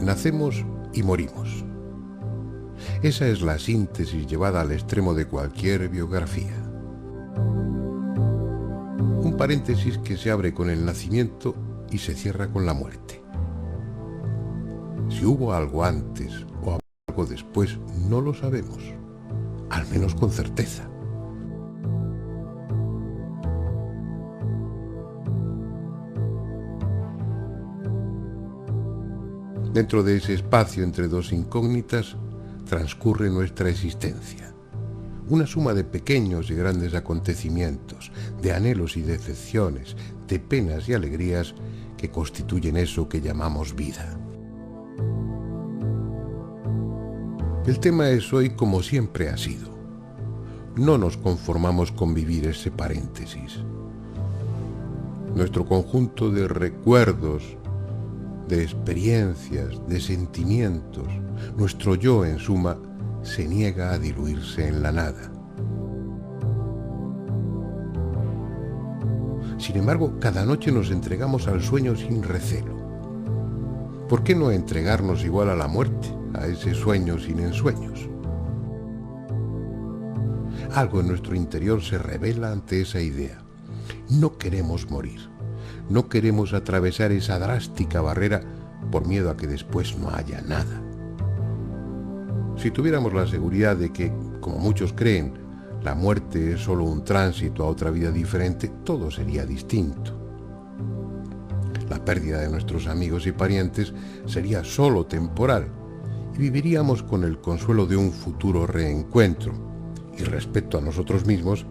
Nacemos y morimos. Esa es la síntesis llevada al extremo de cualquier biografía. Un paréntesis que se abre con el nacimiento y se cierra con la muerte. Si hubo algo antes o algo después, no lo sabemos, al menos con certeza. Dentro de ese espacio entre dos incógnitas transcurre nuestra existencia. Una suma de pequeños y grandes acontecimientos, de anhelos y decepciones, de penas y alegrías que constituyen eso que llamamos vida. El tema es hoy como siempre ha sido. No nos conformamos con vivir ese paréntesis. Nuestro conjunto de recuerdos, de experiencias, de sentimientos, nuestro yo, en suma, se niega a diluirse en la nada. Sin embargo, cada noche nos entregamos al sueño sin recelo. ¿Por qué no entregarnos igual a la muerte, a ese sueño sin ensueños? Algo en nuestro interior se revela ante esa idea. No queremos morir. No queremos atravesar esa drástica barrera por miedo a que después no haya nada. Si tuviéramos la seguridad de que, como muchos creen, la muerte es solo un tránsito a otra vida diferente, todo sería distinto. La pérdida de nuestros amigos y parientes sería solo temporal y viviríamos con el consuelo de un futuro reencuentro. Y respecto a nosotros mismos,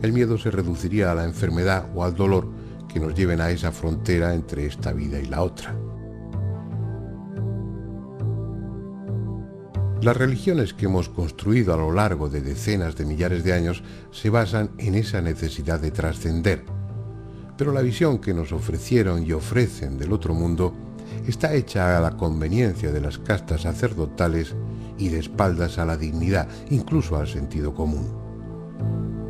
el miedo se reduciría a la enfermedad o al dolor que nos lleven a esa frontera entre esta vida y la otra. Las religiones que hemos construido a lo largo de decenas de millares de años se basan en esa necesidad de trascender, pero la visión que nos ofrecieron y ofrecen del otro mundo está hecha a la conveniencia de las castas sacerdotales y de espaldas a la dignidad, incluso al sentido común.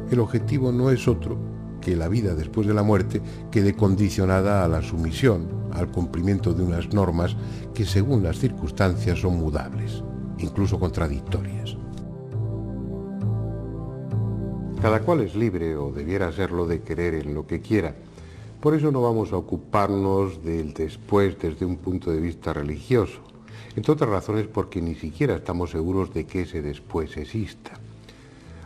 El objetivo no es otro que la vida después de la muerte quede condicionada a la sumisión, al cumplimiento de unas normas que según las circunstancias son mudables, incluso contradictorias. Cada cual es libre, o debiera serlo, de querer en lo que quiera. Por eso no vamos a ocuparnos del después desde un punto de vista religioso, entre otras razones porque ni siquiera estamos seguros de que ese después exista.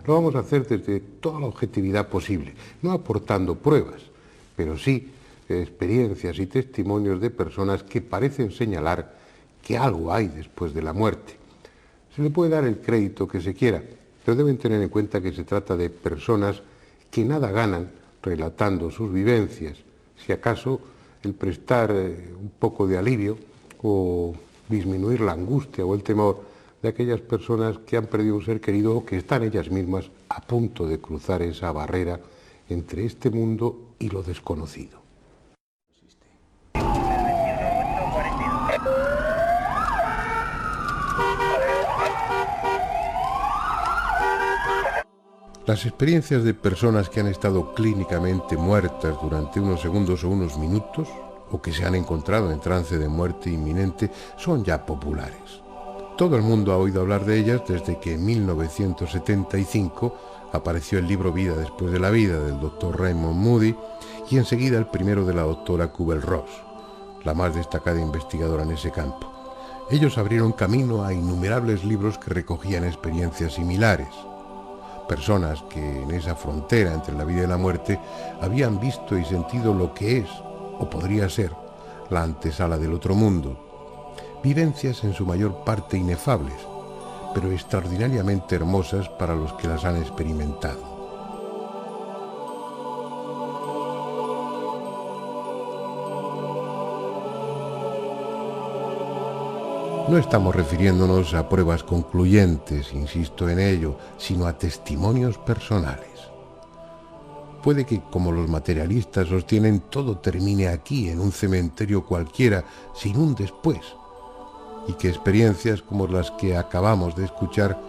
Lo vamos a hacer desde toda la objetividad posible, no aportando pruebas, pero sí experiencias y testimonios de personas que parecen señalar que algo hay después de la muerte. Se le puede dar el crédito que se quiera, pero deben tener en cuenta que se trata de personas que nada ganan relatando sus vivencias, si acaso el prestar un poco de alivio o disminuir la angustia o el temor de aquellas personas que han perdido un ser querido o que están ellas mismas a punto de cruzar esa barrera entre este mundo y lo desconocido. Las experiencias de personas que han estado clínicamente muertas durante unos segundos o unos minutos, o que se han encontrado en trance de muerte inminente, son ya populares. Todo el mundo ha oído hablar de ellas desde que en 1975 apareció el libro Vida después de la vida del Dr. Raymond Moody y enseguida el primero de la doctora Kubler-Ross, la más destacada investigadora en ese campo. Ellos abrieron camino a innumerables libros que recogían experiencias similares. Personas que en esa frontera entre la vida y la muerte habían visto y sentido lo que es, o podría ser, la antesala del otro mundo. Vivencias en su mayor parte inefables, pero extraordinariamente hermosas para los que las han experimentado. No estamos refiriéndonos a pruebas concluyentes, insisto en ello, sino a testimonios personales. Puede que, como los materialistas sostienen, todo termine aquí, en un cementerio cualquiera, sin un después, y que experiencias como las que acabamos de escuchar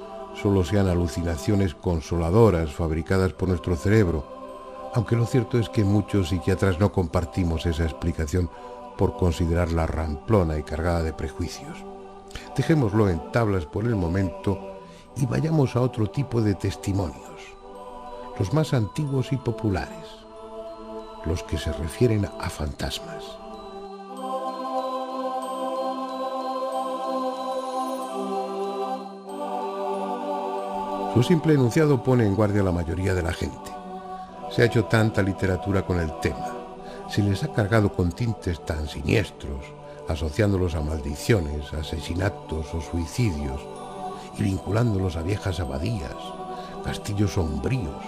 solo sean alucinaciones consoladoras fabricadas por nuestro cerebro, aunque lo cierto es que muchos psiquiatras no compartimos esa explicación por considerarla ramplona y cargada de prejuicios. Dejémoslo en tablas por el momento y vayamos a otro tipo de testimonios, los más antiguos y populares, los que se refieren a fantasmas. Su simple enunciado pone en guardia a la mayoría de la gente. Se ha hecho tanta literatura con el tema, se les ha cargado con tintes tan siniestros, asociándolos a maldiciones, asesinatos o suicidios, y vinculándolos a viejas abadías, castillos sombríos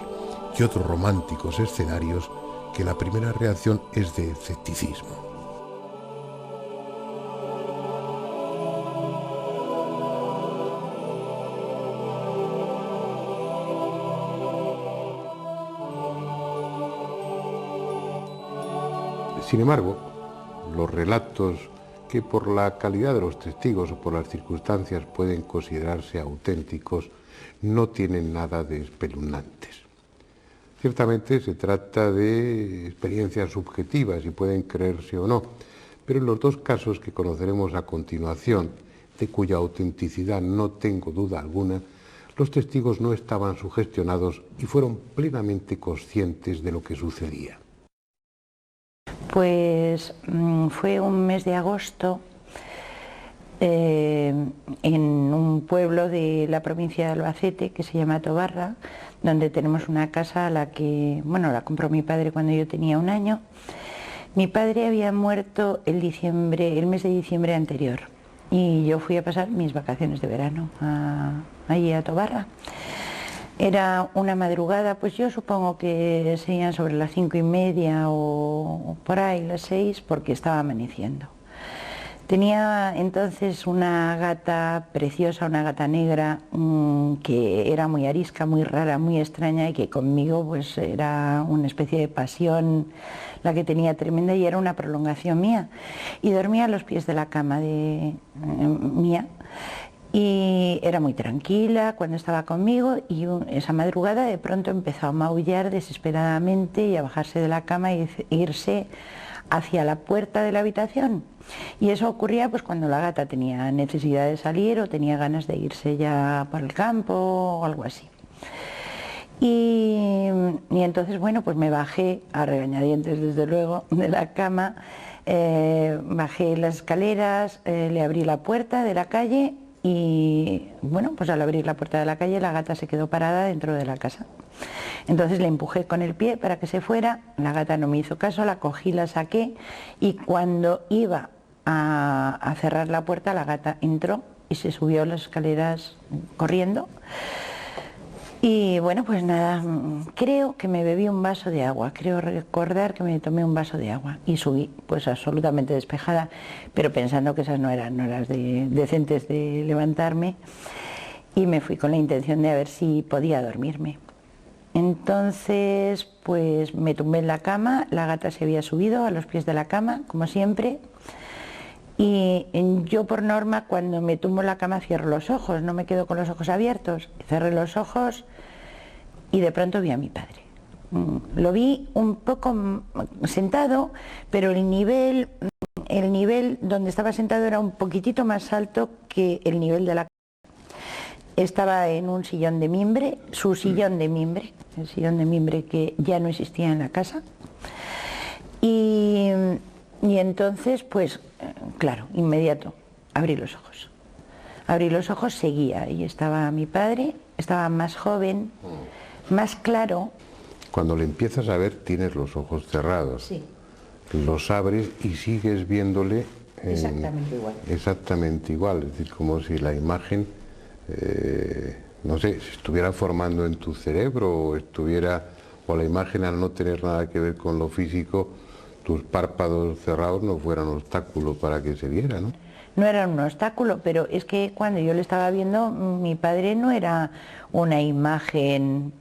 y otros románticos escenarios, que la primera reacción es de escepticismo. Sin embargo, los relatos que por la calidad de los testigos o por las circunstancias pueden considerarse auténticos no tienen nada de espeluznantes. Ciertamente se trata de experiencias subjetivas y pueden creerse o no, pero en los dos casos que conoceremos a continuación, de cuya autenticidad no tengo duda alguna, los testigos no estaban sugestionados y fueron plenamente conscientes de lo que sucedía. Pues fue un mes de agosto en un pueblo de la provincia de Albacete que se llama Tobarra, donde tenemos una casa a la que, bueno, la compró mi padre cuando yo tenía 1 año. Mi padre había muerto el mes de diciembre anterior y yo fui a pasar mis vacaciones de verano allí a Tobarra. Era una madrugada, pues yo supongo que serían sobre las 5:30 o por ahí las 6, porque estaba amaneciendo. Tenía entonces una gata preciosa, una gata negra, que era muy arisca, muy rara, muy extraña, y que conmigo pues era una especie de pasión la que tenía tremenda, y era una prolongación mía. Y dormía a los pies de la cama mía. Y era muy tranquila cuando estaba conmigo, y esa madrugada de pronto empezó a maullar desesperadamente y a bajarse de la cama e irse hacia la puerta de la habitación. Y eso ocurría pues cuando la gata tenía necesidad de salir o tenía ganas de irse ya por el campo o algo así. Y entonces, bueno, pues me bajé a regañadientes, desde luego, de la cama, bajé las escaleras, le abrí la puerta de la calle. Y bueno, pues al abrir la puerta de la calle la gata se quedó parada dentro de la casa. Entonces le empujé con el pie para que se fuera, la gata no me hizo caso, la cogí, la saqué, y cuando iba a cerrar la puerta la gata entró y se subió las escaleras corriendo. Y bueno, pues nada, creo que me bebí un vaso de agua, creo recordar que me tomé un vaso de agua y subí pues absolutamente despejada, pero pensando que esas no eran horas decentes de levantarme, y me fui con la intención de a ver si podía dormirme. Entonces pues me tumbé en la cama, la gata se había subido a los pies de la cama, como siempre, y yo por norma cuando me tumbo en la cama cierro los ojos, no me quedo con los ojos abiertos. Cerré los ojos y de pronto vi a mi padre. Lo vi un poco sentado, pero el nivel donde estaba sentado era un poquitito más alto que el nivel de la cama. Estaba en un sillón de mimbre, su sillón de mimbre, el sillón de mimbre que ya no existía en la casa. Y entonces, pues, claro, inmediato, abrí los ojos. Abrí los ojos, seguía, y estaba mi padre, estaba más joven, más claro. Cuando le empiezas a ver, tienes los ojos cerrados. Sí. Los abres y sigues viéndole Exactamente igual. Exactamente igual, es decir, como si la imagen, no sé, se estuviera formando en tu cerebro, o la imagen, al no tener nada que ver con lo físico, tus párpados cerrados no fueran obstáculo para que se viera, ¿no? No era un obstáculo, pero es que cuando yo le estaba viendo, mi padre no era una imagen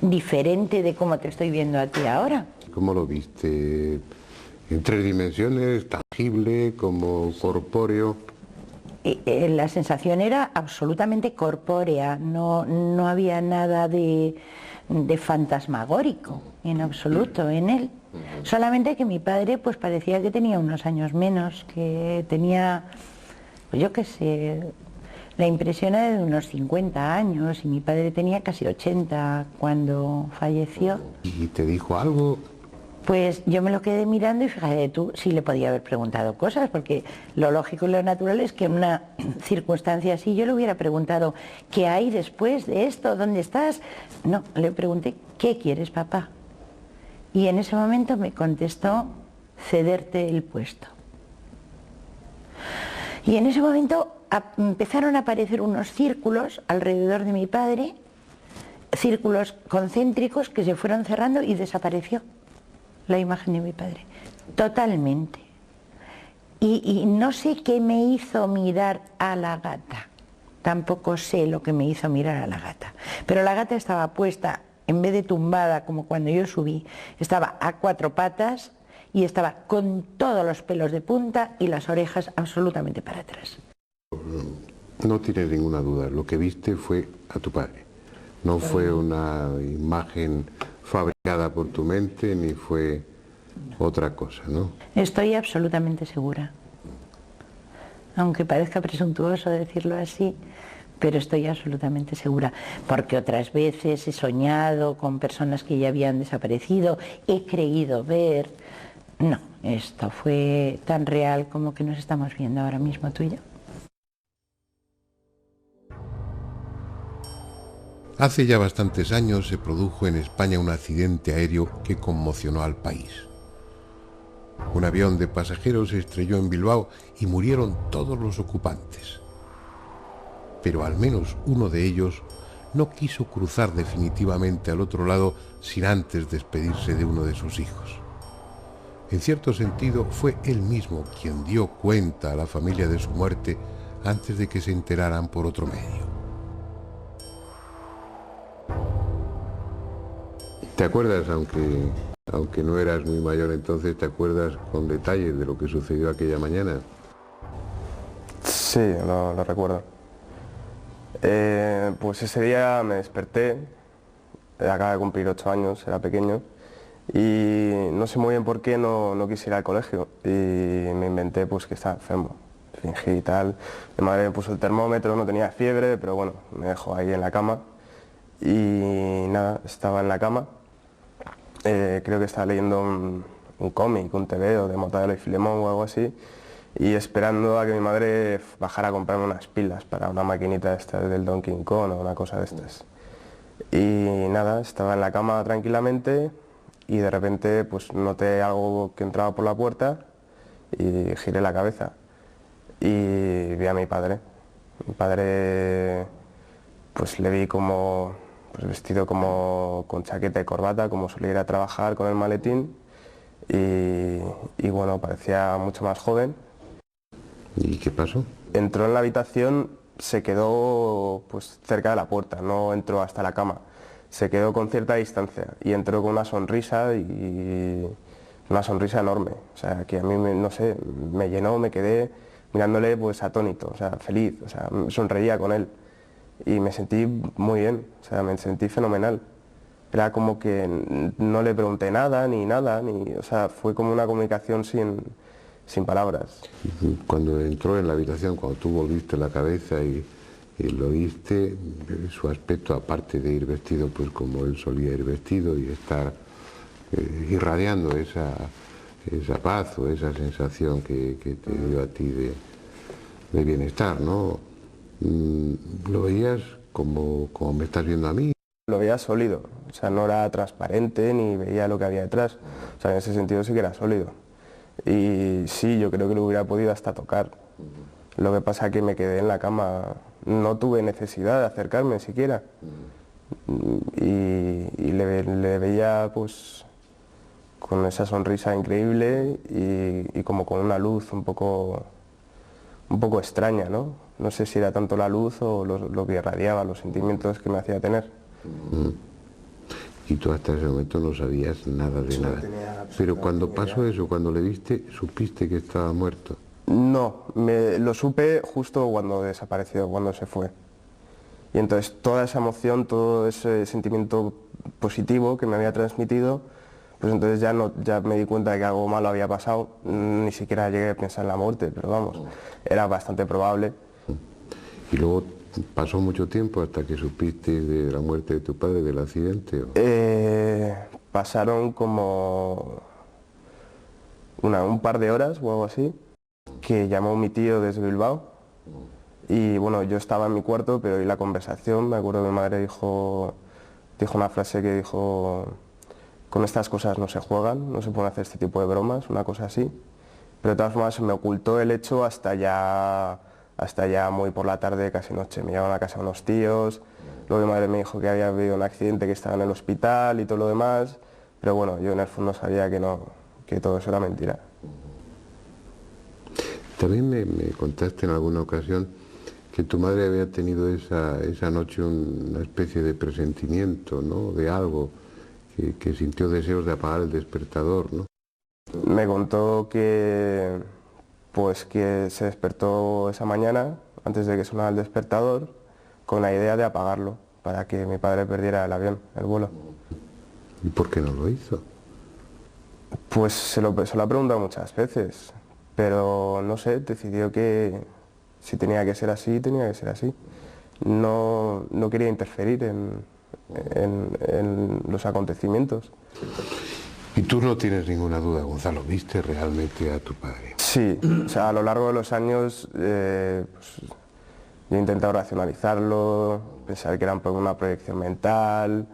diferente de cómo te estoy viendo a ti ahora. ¿Cómo lo viste? ¿En 3 dimensiones, tangible, como corpóreo? La sensación era absolutamente corpórea, no había nada de fantasmagórico en absoluto en él. Solamente que mi padre pues parecía que tenía unos años menos, que tenía, pues yo qué sé, la impresión era de unos 50 años y mi padre tenía casi 80 cuando falleció. ¿Y te dijo algo? Pues yo me lo quedé mirando y fíjate tú, sí le podía haber preguntado cosas, porque lo lógico y lo natural es que en una circunstancia así yo le hubiera preguntado, ¿qué hay después de esto? ¿Dónde estás? No, le pregunté, ¿qué quieres, papá? Y en ese momento me contestó, cederte el puesto. Y en ese momento empezaron a aparecer unos círculos alrededor de mi padre, círculos concéntricos que se fueron cerrando y desapareció la imagen de mi padre, totalmente. Y no sé qué me hizo mirar a la gata, tampoco sé lo que me hizo mirar a la gata, pero la gata estaba puesta, en vez de tumbada como cuando yo subí, estaba a 4 patas y estaba con todos los pelos de punta y las orejas absolutamente para atrás. No tienes ninguna duda, lo que viste fue a tu padre, no fue una imagen fabricada por tu mente ni fue otra cosa, ¿no? Estoy absolutamente segura, aunque parezca presuntuoso decirlo así, pero estoy absolutamente segura, porque otras veces he soñado con personas que ya habían desaparecido, he creído ver. No, esto fue tan real como que nos estamos viendo ahora mismo tú y yo. Hace ya bastantes años se produjo en España un accidente aéreo que conmocionó al país. Un avión de pasajeros se estrelló en Bilbao y murieron todos los ocupantes. Pero al menos uno de ellos no quiso cruzar definitivamente al otro lado sin antes despedirse de uno de sus hijos. En cierto sentido, fue él mismo quien dio cuenta a la familia de su muerte antes de que se enteraran por otro medio. ¿Te acuerdas, aunque no eras muy mayor entonces, te acuerdas con detalles de lo que sucedió aquella mañana? Sí, lo recuerdo. Pues ese día me desperté, acaba de cumplir 8 años, era pequeño, y no sé muy bien por qué no quise ir al colegio y me inventé pues que estaba enfermo, fingí y tal. Mi madre me puso el termómetro, no tenía fiebre, pero bueno, me dejó ahí en la cama y nada, estaba en la cama. Creo que estaba leyendo un cómic, un TVO de Mortadelo y Filemón o algo así, y esperando a que mi madre bajara a comprarme unas pilas para una maquinita esta del Donkey Kong o una cosa de estas. Y nada, estaba en la cama tranquilamente y de repente pues noté algo que entraba por la puerta y giré la cabeza y vi a mi padre. Mi padre pues le vi como pues vestido como con chaqueta y corbata, como solía ir a trabajar con el maletín y bueno, parecía mucho más joven. ¿Y qué pasó? Entró en la habitación, se quedó pues cerca de la puerta, no entró hasta la cama, se quedó con cierta distancia y entró con una sonrisa y una sonrisa enorme, o sea, que a mí no sé, me llenó, me quedé mirándole pues atónito, o sea, feliz, o sea, sonreía con él. Y me sentí muy bien, o sea, me sentí fenomenal. Era como que no le pregunté nada, o sea, fue como una comunicación sin palabras. Cuando entró en la habitación, cuando tú volviste la cabeza y lo viste, su aspecto, aparte de ir vestido pues como él solía ir vestido y estar irradiando esa paz o esa sensación que te dio a ti de bienestar, ¿no? ¿Lo veías como me estás viendo a mí? Lo veía sólido, o sea, no era transparente ni veía lo que había detrás, o sea, en ese sentido sí que era sólido. Y sí, yo creo que lo hubiera podido hasta tocar. Lo que pasa es que me quedé en la cama, no tuve necesidad de acercarme siquiera. Y le veía pues con esa sonrisa increíble y como con una luz un poco extraña, ¿no? No sé si era tanto la luz o lo que irradiaba, los sentimientos que me hacía tener. Y tú hasta ese momento no sabías nada de nada. Pero cuando pasó eso, cuando le viste, ¿supiste que estaba muerto? No, lo supe justo cuando desapareció, cuando se fue. Y entonces toda esa emoción, todo ese sentimiento positivo que me había transmitido, pues entonces ya me di cuenta de que algo malo había pasado, ni siquiera llegué a pensar en la muerte, pero vamos, era bastante probable. ¿Y luego pasó mucho tiempo hasta que supiste de la muerte de tu padre, del accidente? Pasaron como un par de horas o algo así, que llamó mi tío desde Bilbao y bueno, yo estaba en mi cuarto, pero oí la conversación. Me acuerdo que mi madre dijo una frase que dijo: con estas cosas no se juegan, no se pueden hacer este tipo de bromas, una cosa así. Pero de todas formas se me ocultó el hecho hasta ya muy por la tarde, casi noche. Me llevaron a casa unos tíos, luego mi madre me dijo que había habido un accidente, que estaba en el hospital y todo lo demás, pero bueno, yo en el fondo sabía que no, que todo eso era mentira. También me contaste en alguna ocasión que tu madre había tenido esa noche una especie de presentimiento, ¿no?, de algo, que sintió deseos de apagar el despertador, ¿no? Me contó que se despertó esa mañana, antes de que sonara el despertador, con la idea de apagarlo, para que mi padre perdiera el avión, el vuelo. ¿Y por qué no lo hizo? Pues se lo ha preguntado muchas veces, pero no sé, decidió que si tenía que ser así, tenía que ser así. No quería interferir en los acontecimientes. Y tú no tienes ninguna duda, Gonzalo, ¿viste realmente a tu padre? Sí, o sea, a lo largo de los años yo he intentado racionalizarlo, pensar que era una proyección mental,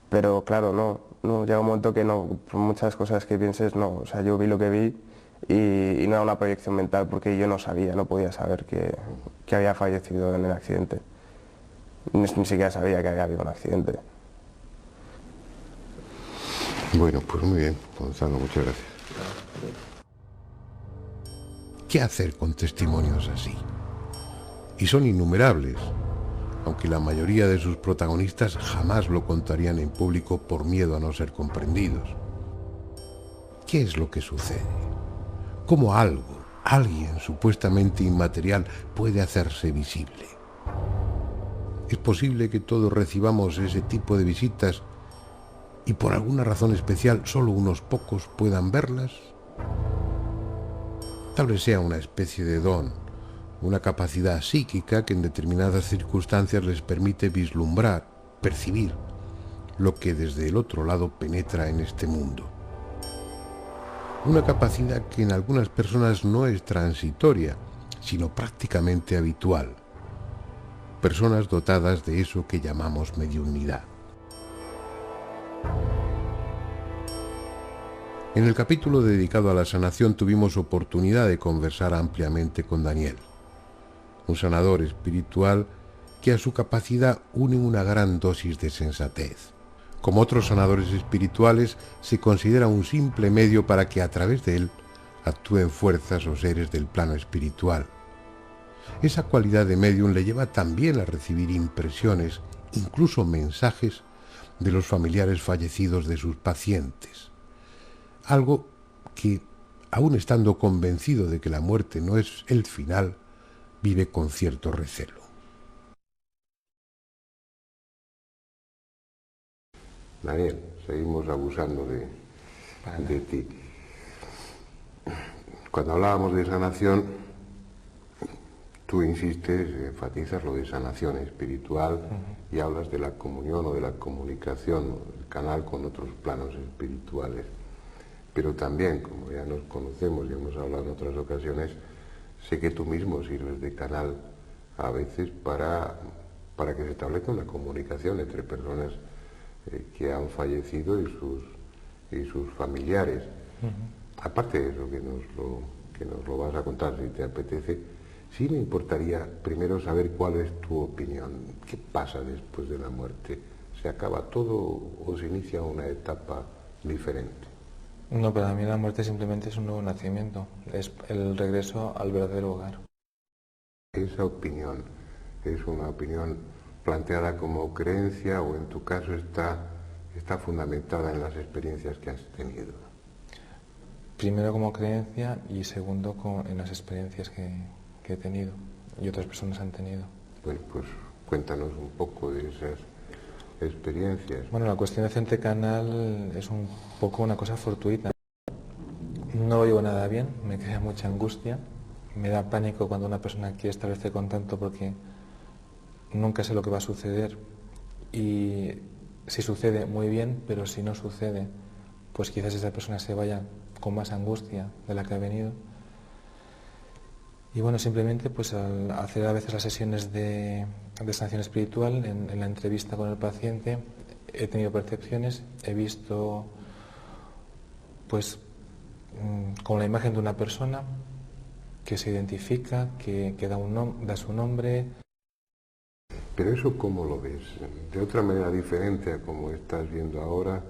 pero claro, no, llega un momento que no, por muchas cosas que pienses, no, o sea, yo vi lo que vi y no era una proyección mental, porque yo no sabía, no podía saber que había fallecido en el accidente, ni siquiera sabía que había habido un accidente. Bueno, pues muy bien, Gonzalo, muchas gracias. ¿Qué hacer con testimonios así? Y son innumerables, aunque la mayoría de sus protagonistas jamás lo contarían en público por miedo a no ser comprendidos. ¿Qué es lo que sucede? ¿Cómo alguien supuestamente inmaterial, puede hacerse visible? ¿Es posible que todos recibamos ese tipo de visitas y por alguna razón especial solo unos pocos puedan verlas? Tal vez sea una especie de don, una capacidad psíquica que en determinadas circunstancias les permite vislumbrar, percibir lo que desde el otro lado penetra en este mundo. Una capacidad que en algunas personas no es transitoria, sino prácticamente habitual. Personas dotadas de eso que llamamos mediunidad. En el capítulo dedicado a la sanación tuvimos oportunidad de conversar ampliamente con Daniel, un sanador espiritual que a su capacidad une una gran dosis de sensatez. Como otros sanadores espirituales, se considera un simple medio para que a través de él actúen fuerzas o seres del plano espiritual. Esa cualidad de medium le lleva también a recibir impresiones, incluso mensajes, de los familiares fallecidos de sus pacientes. Algo que, aun estando convencido de que la muerte no es el final, vive con cierto recelo. Daniel, seguimos abusando de ti. Cuando hablábamos de sanación, tú insistes, enfatizas lo de sanación espiritual y hablas de la comunión o de la comunicación, el canal con otros planos espirituales. Pero también, como ya nos conocemos y hemos hablado en otras ocasiones, sé que tú mismo sirves de canal a veces para que se establezca una comunicación entre personas que han fallecido y sus familiares. Aparte de eso que nos lo vas a contar si te apetece, sí me importaría primero saber cuál es tu opinión. ¿Qué pasa después de la muerte? ¿Se acaba todo o se inicia una etapa diferente? No, para mí la muerte simplemente es un nuevo nacimiento, es el regreso al verdadero hogar. ¿Esa opinión es una opinión planteada como creencia o en tu caso está fundamentada en las experiencias que has tenido? Primero como creencia y segundo en las experiencias que he tenido y otras personas han tenido. Bueno, pues cuéntanos un poco de experiencias. Bueno, la cuestión de Centre Canal es un poco una cosa fortuita. No lo llevo nada bien, me crea mucha angustia, me da pánico cuando una persona quiere establecer contacto porque nunca sé lo que va a suceder y si sucede muy bien, pero si no sucede, pues quizás esa persona se vaya con más angustia de la que ha venido. Y bueno, simplemente pues al hacer a veces las sesiones de sanación espiritual, en la entrevista con el paciente, he tenido percepciones, he visto pues con la imagen de una persona que se identifica, que da su nombre. Pero eso, ¿cómo lo ves? ¿De otra manera diferente a como estás viendo ahora?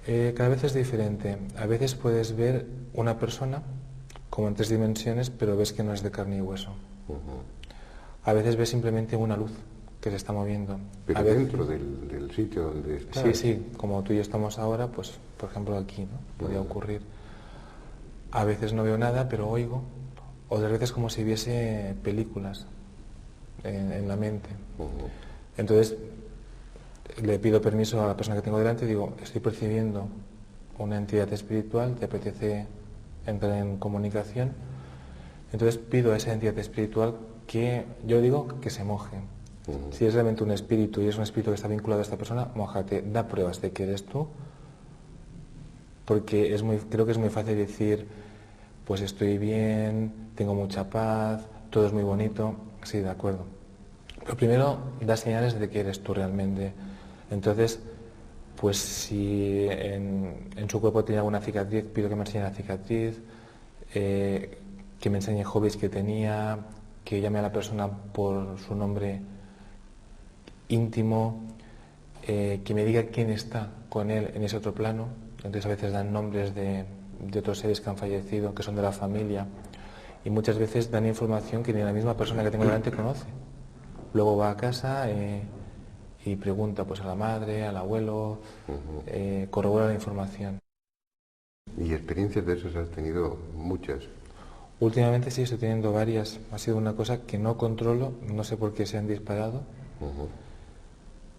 Cada vez es diferente. A veces puedes ver una persona como en 3 dimensiones, pero ves que no es de carne y hueso. A veces ves simplemente una luz que se está moviendo. Pero dentro del sitio donde estás. Sí, sí, como tú y yo estamos ahora, pues por ejemplo aquí, ¿no? Podría ocurrir. A veces no veo nada, pero oigo. Otras veces como si viese películas en la mente. Entonces le pido permiso a la persona que tengo delante y digo, estoy percibiendo una entidad espiritual, ¿te apetece entrar en comunicación? Entonces pido a esa entidad espiritual que, yo digo, que se moje. Si es realmente un espíritu y es un espíritu que está vinculado a esta persona, mójate, da pruebas de que eres tú, porque creo que es muy fácil decir, pues estoy bien, tengo mucha paz, todo es muy bonito. Sí, de acuerdo. Pero primero da señales de que eres tú realmente. Entonces, pues si en su cuerpo tiene alguna cicatriz, pido que me enseñe la cicatriz, que me enseñe hobbies que tenía, que llame a la persona por su nombre íntimo, que me diga quién está con él en ese otro plano. Entonces a veces dan nombres de otros seres que han fallecido, que son de la familia, y muchas veces dan información que ni la misma persona que tengo delante conoce. Luego va a casa y pregunta pues a la madre, al abuelo, corrobora la información. Y experiencias de esas has tenido muchas. Últimamente sí estoy teniendo varias. Ha sido una cosa que no controlo, no sé por qué se han disparado.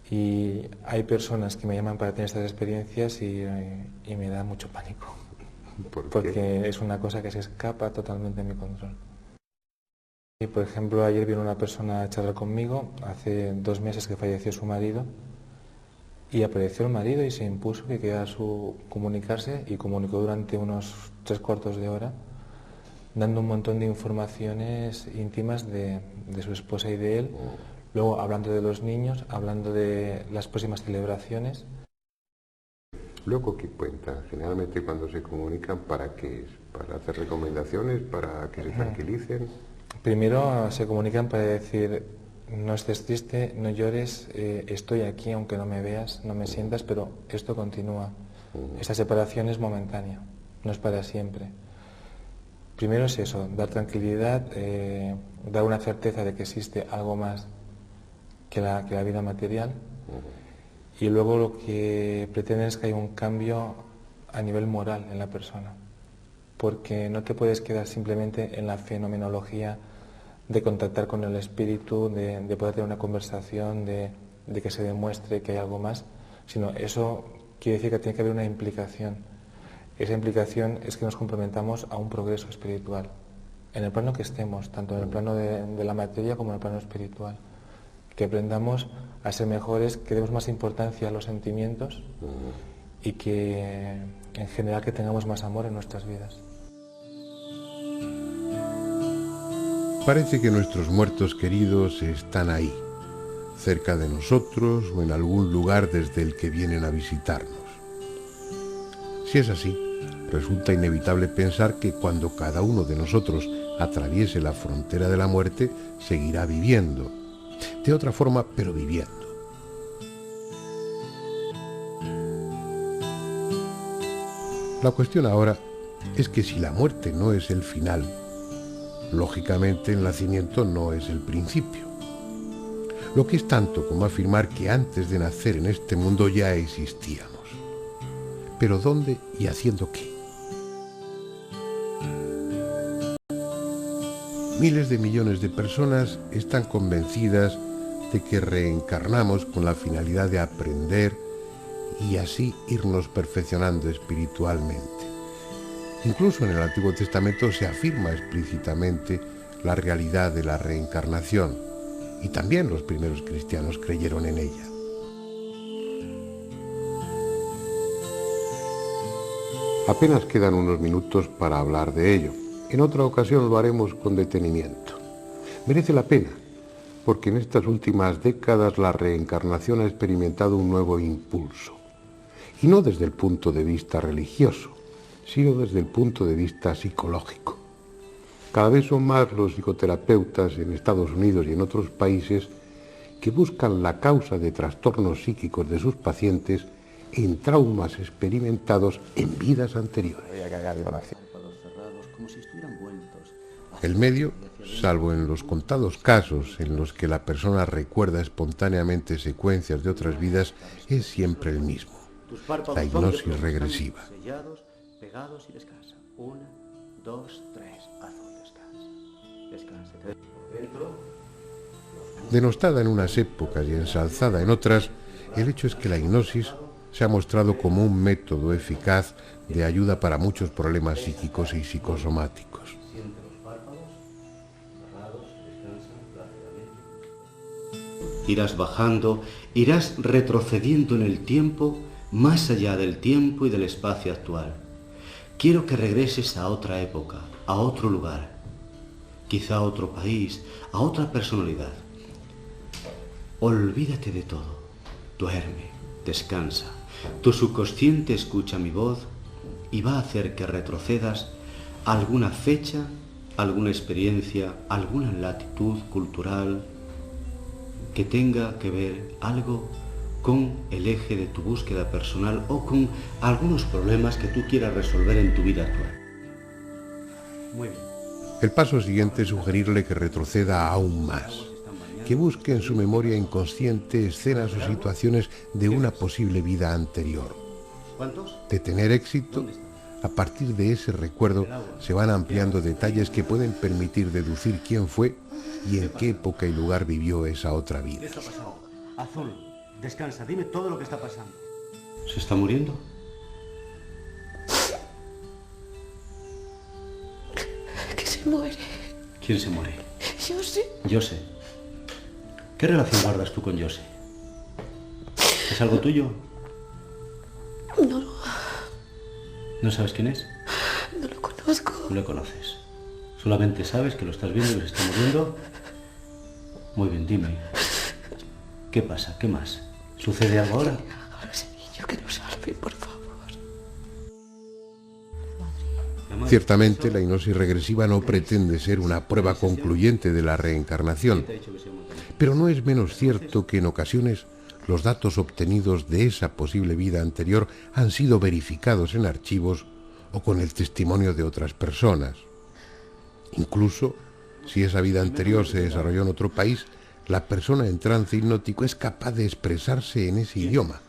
Y hay personas que me llaman para tener estas experiencias y me da mucho pánico. ¿Por qué? Porque es una cosa que se escapa totalmente de mi control. Y por ejemplo, ayer vino una persona a charlar conmigo, hace 2 meses que falleció su marido, y apareció el marido y se impuso que quería comunicarse y comunicó durante unos 3/4 de hora, dando un montón de informaciones íntimas de su esposa y de él, luego hablando de los niños, hablando de las próximas celebraciones. Luego, ¿qué cuenta? Generalmente cuando se comunican, ¿para qué es? ¿Para hacer recomendaciones? ¿Para que se tranquilicen? Primero se comunican para decir, no estés triste, no llores, estoy aquí aunque no me veas, no me sientas, pero esto continúa. Esta separación es momentánea, no es para siempre. Primero es eso, dar tranquilidad, dar una certeza de que existe algo más que la vida material. Y luego lo que pretenden es que haya un cambio a nivel moral en la persona, porque no te puedes quedar simplemente en la fenomenología de contactar con el espíritu, de poder tener una conversación, de que se demuestre que hay algo más, sino eso quiere decir que tiene que haber una implicación. Esa implicación es que nos comprometamos a un progreso espiritual, en el plano que estemos, tanto en el plano de la materia como en el plano espiritual. Que aprendamos a ser mejores, que demos más importancia a los sentimientos y que en general que tengamos más amor en nuestras vidas. Parece que nuestros muertos queridos están ahí, cerca de nosotros o en algún lugar desde el que vienen a visitarnos. Si es así, resulta inevitable pensar que cuando cada uno de nosotros atraviese la frontera de la muerte, seguirá viviendo. De otra forma, pero viviendo. La cuestión ahora es que si la muerte no es el final, lógicamente el nacimiento no es el principio. Lo que es tanto como afirmar que antes de nacer en este mundo ya existíamos. ¿Pero dónde y haciendo qué? Miles de millones de personas están convencidas de que reencarnamos con la finalidad de aprender y así irnos perfeccionando espiritualmente. Incluso en el Antiguo Testamento se afirma explícitamente la realidad de la reencarnación, y también los primeros cristianos creyeron en ella. Apenas quedan unos minutos para hablar de ello. En otra ocasión lo haremos con detenimiento. Merece la pena, porque en estas últimas décadas la reencarnación ha experimentado un nuevo impulso. Y no desde el punto de vista religioso, sino desde el punto de vista psicológico. Cada vez son más los psicoterapeutas en Estados Unidos y en otros países que buscan la causa de trastornos psíquicos de sus pacientes en traumas experimentados en vidas anteriores. El medio, salvo en los contados casos en los que la persona recuerda espontáneamente secuencias de otras vidas, es siempre el mismo: la hipnosis regresiva. Pegados y descansa. 1, 2, 3. Azul, descansa. Descansa. Denostada en unas épocas y ensalzada en otras, el hecho es que la hipnosis se ha mostrado como un método eficaz de ayuda para muchos problemas psíquicos y psicosomáticos. Irás bajando, irás retrocediendo en el tiempo, más allá del tiempo y del espacio actual. Quiero que regreses a otra época, a otro lugar, quizá a otro país, a otra personalidad. Olvídate de todo, duerme, descansa. Tu subconsciente escucha mi voz y va a hacer que retrocedas a alguna fecha, alguna experiencia, alguna latitud cultural que tenga que ver algo con el eje de tu búsqueda personal o con algunos problemas que tú quieras resolver en tu vida actual. Muy bien. El paso siguiente es sugerirle que retroceda aún más, que busque en su memoria inconsciente escenas o situaciones de una posible vida anterior. De tener éxito, a partir de ese recuerdo se van ampliando detalles que pueden permitir deducir quién fue y en qué época y lugar vivió esa otra vida. ¿Qué está pasando? Azul, descansa, dime todo lo que está pasando. ¿Se está muriendo? Que se muere. ¿Quién se muere? José. José. ¿Qué relación guardas tú con José? ¿Es algo tuyo? No. ¿No sabes quién es? No lo conozco. No lo conoces. Solamente sabes que lo estás viendo y que se está muriendo. Muy bien, dime. ¿Qué pasa? ¿Qué más? ¿Sucede algo ahora? Ahora ese niño que nos salve, por favor. Ciertamente, la hipnosis regresiva no pretende ser una prueba concluyente de la reencarnación, pero no es menos cierto que en ocasiones los datos obtenidos de esa posible vida anterior han sido verificados en archivos o con el testimonio de otras personas. Incluso, si esa vida anterior se desarrolló en otro país, la persona en trance hipnótico es capaz de expresarse en ese idioma,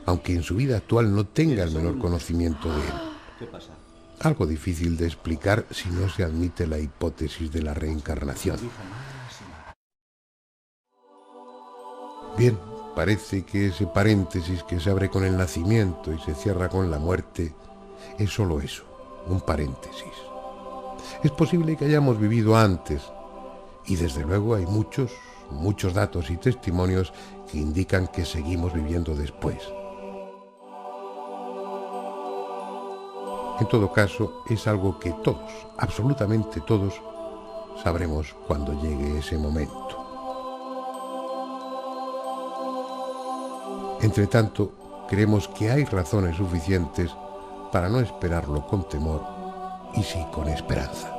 aunque en su vida actual no tenga el menor conocimiento de él. ¿Qué pasa? Algo difícil de explicar si no se admite la hipótesis de la reencarnación. Bien, parece que ese paréntesis que se abre con el nacimiento y se cierra con la muerte es solo eso, un paréntesis. Es posible que hayamos vivido antes, y desde luego hay muchos datos y testimonios que indican que seguimos viviendo después. En todo caso, es algo que todos, absolutamente todos, sabremos cuando llegue ese momento. Entretanto, creemos que hay razones suficientes para no esperarlo con temor y sí con esperanza.